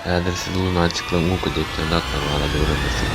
Häzir siz lunatiklyň uky datlaryny barada öğrenmekçisiz.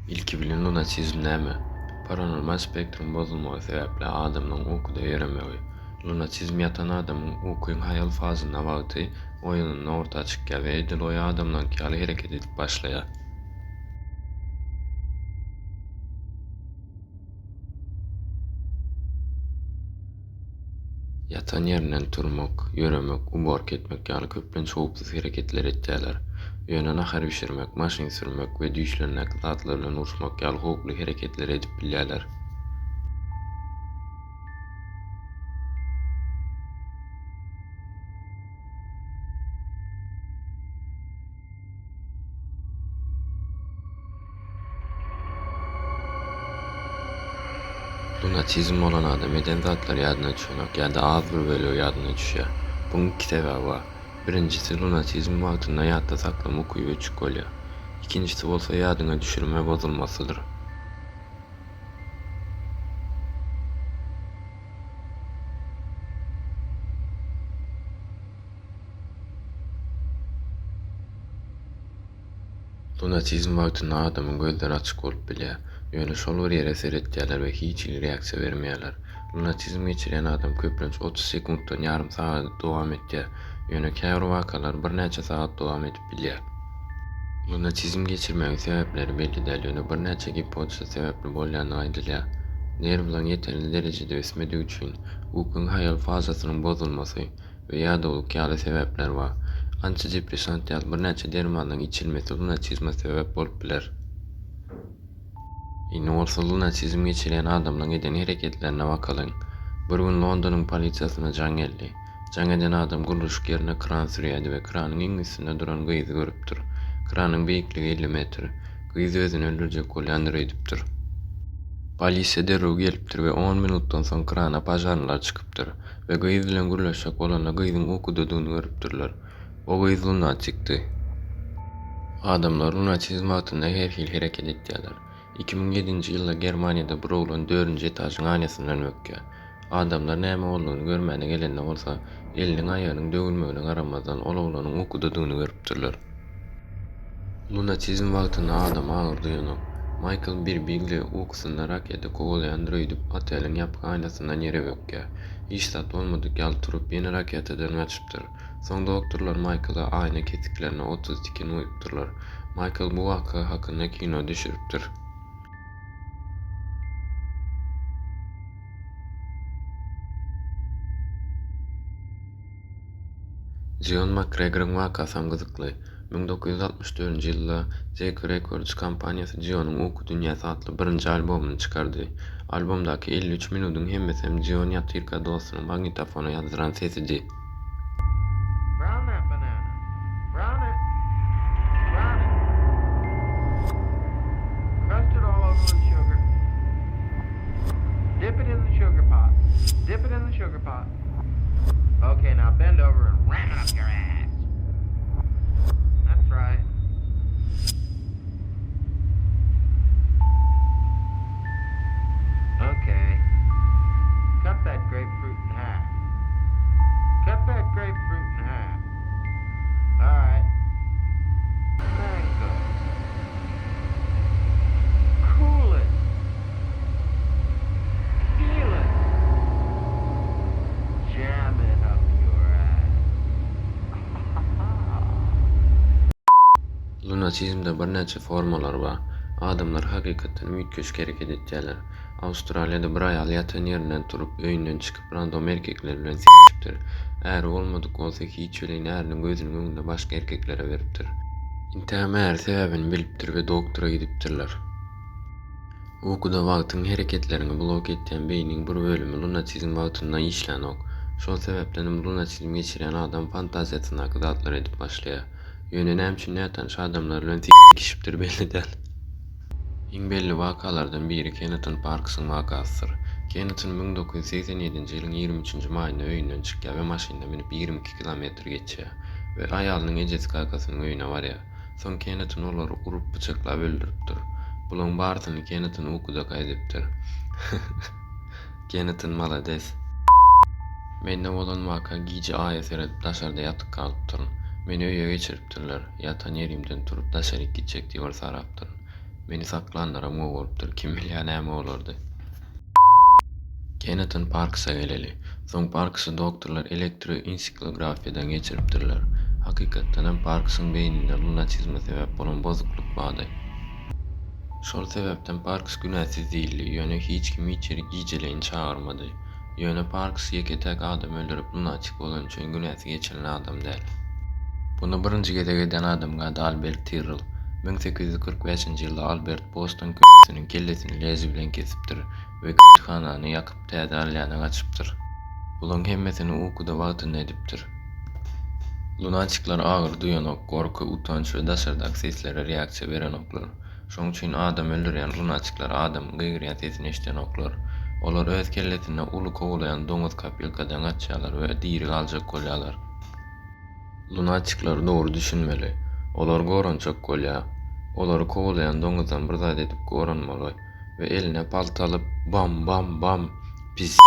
İlki bilen lunatizm näme? Paranormal spektrum bozulmagy sebäpli adamyň ukuda ýöremegi. Lunatizm ýatan adamyň ukuň hayal fazyna wagty oýunyna orta çykýar we edil oý adamdan ýaly hereket edip başlaýar. Yatan ýerinden turmak, ýöremek, ubark etmek ýaly köplen şowupsuz hereketler etýärler. Ýöne nahar bişirmek, maşyn sürmek we düýşlenmek zatlar bilen uruşmak ýaly howply hereketler edip bilýärler. Lunatizm bolan adam eden zatlar ýadyna düşenok ýa-da az bir bölegi ýadyna düşýär. Buň iki sebäbi bar. Birinjisi lunatizm wagtynda ýatda saklamak we çük bolýar. İkincisi bolsa ýadyna düşürme bozulmasydyr. Lunatizm wagtynda adamyň gözleri açyk bolup bilýär. Ýöne şol bir ýere seretýärler we hiç reaksiýa bermeýärler. Lunatizm geçiren adam köplenç 30 sekunddan ýarym saat dowam etýär. Ýöne käbir wakalar bir näçe saat dowam edip bilýär. Lunatizm geçirmegiň sebäpleri belli däl, ýöne bir näçe hipoteza sebäpli bolýany aýdylýar. Nerwlaryň ýeterli derejede ösmediği üçin ukuň hayal fazasynyň bozulmasy we ýa-da ýaly sebäpler bar. Antidepressant ýaly bir näçe dermanyň içilmesi lunatizme sebäp bolup biler. Bolsa lunatizm geçiren adamlaryň eden hereketlerine bakalyň. Bir gün Londonyň polisiýasyna jaň geldi. Jaň eden adam guruluşyk ýerine kran sürýärdi we kranyň iň üstünde duran gyzy görüpdir. Kranyň beýikligi 50 metr. Gyzy özüni öldürjek bolýandyr edipdir. Polisiýa derrew gelipdir we 10 minutdan soň krana pajarlar çykypdyr we gyzy bilen guruluşjak bolanda gyzyň ukudadygyny görüpdirler. O gyzy lunatikdi. Adamlar lunatizm wagtynda her hil hereket etýärler. 2007-nji ýylda Germaniýada bir oglan 4-nji etagyň aňasyndan öpkär. Adamlar näme boldugyny görmäne gelende bolsa, eliniň aýagynyň dögülmegine garamazdan ol oglanyň ukudadygyny görüpdirler. Lunatizm wagtynda adam agyr duýanok. Michael Birbigli ukusunda raketa kogolaýandyr öýdüp otelyň ýapyk aýnasyndan ýere bökýär. Hiç zat bolmadyk ýaly turup ýene raketadan gaçypdyr. Soň doktorlar Michaela aýna kesiklerine 30 tikin uýupdyrlar. Michael bu waka hakynda kino düşüripdir. John McGregor'ın wakasy hem gyzykly. 1964-nji ýylda Jack Records kompaniýasy John'un uku dünýäsi adly birinji albomyny çykardy. Albomdaky 53 minutyň hemmesem John ýatyrka dostunyň magnitofona ýazdyran sesidi. Brown that banana. Brown it. Brown it. Crust it all over with sugar. Dip it in the sugar pot. Dip it in the sugar pot. Okay, now bend over and ram it up your ass. That's right. Okay. Cut that grapefruit in half. Cut that grapefruit in half. All right. Mango. Cool it. Feel it. Jam it up your ass. Lunatizmde bir näçe formalar bar. Adamlar hakykatdan mütkeş hareket etýärler. Awstraliýada bir aýal ýatan ýerinden turup öýünden çykyp random erkekler bilen s**pdir. Äri bolmadyk bolsa hiç ölen äriniň gözüniň öňünde başga erkeklere beripdir. Intäm äri sebäbini bilipdir we doktora gidipdirler. Ukuda wagtyň hereketlerini blok etýän beýniň bir bölümi lunatizm wagtyndan işlenok. Şol sebäpden lunatizm geçiren adam fantaziýasyna zatlar edip başlaýar. Ýöne näme nätan adamlar bilen s**kişipdir belli däl. Iň belli wakalardan biri Kenneth Parkson wakasydyr. Kenneth 1987-nji ýylyň 23-nji maýynda öýünden çykýar we maşynda minip 22 kilometr geçýär we aýalynyň ejesi kakasynyň öýüne barýar. Soň Kenneth olary urup bıçaklap öldüripdir. Bulan bardyny Kenneth ukuda gaýdypdyr. Kenneth malades. Mende bolan waka giýje aýa seredip daşarda ýatyp galypdyr. Meni öýe geçiripdirler. Ýatan ýerimden turup daşary gitjek diýip sarapdyr. Meni saklanlara mı bolupdyr, kim bilýär näme bolardy. Kenneth Parks'a geleli. Soň Parks'y doktorlar elektroensefialografiýadan geçiripdirler. Hakykatdan hem Parks'ın beýninde lunatizme sebäp bolan bozukluk bardy. Şol sebäpden Parks günäsiz diýildi, ýöne hiç kim içeri giýjeleýin çağırmady. Ýöne Parks ýeketek adam öldürip lunatik bolan üçin günäsi geçiren adam däl. Bunu birinji gede giden adam gady Albert Tyrrell. 1845-nji ýylda Albert Boston köýsiniň kellesini lezi bilen kesipdir we hanany ýakyp täze alýana gaçypdyr. Bulan hemmesini ukuda wagtynda edipdir. Lunatikler agyr duýanok, gorky, utanç we daşardak seslere reaksiýa beren oklar. Şoň üçin adam öldürýän lunatikler adamyň gygyrýan sesini eşiten oklar. Olar öz kellesine uly kowlaýan doňuz kapylkadan gaçýarlar we diri galjak bolýarlar. Lunatikler dogry düşünmeli. Olar gorançak bolýar. Olary kowlaýan doňuzdan bir zat edip goranmaly we eline palto alyp bam bam bam pis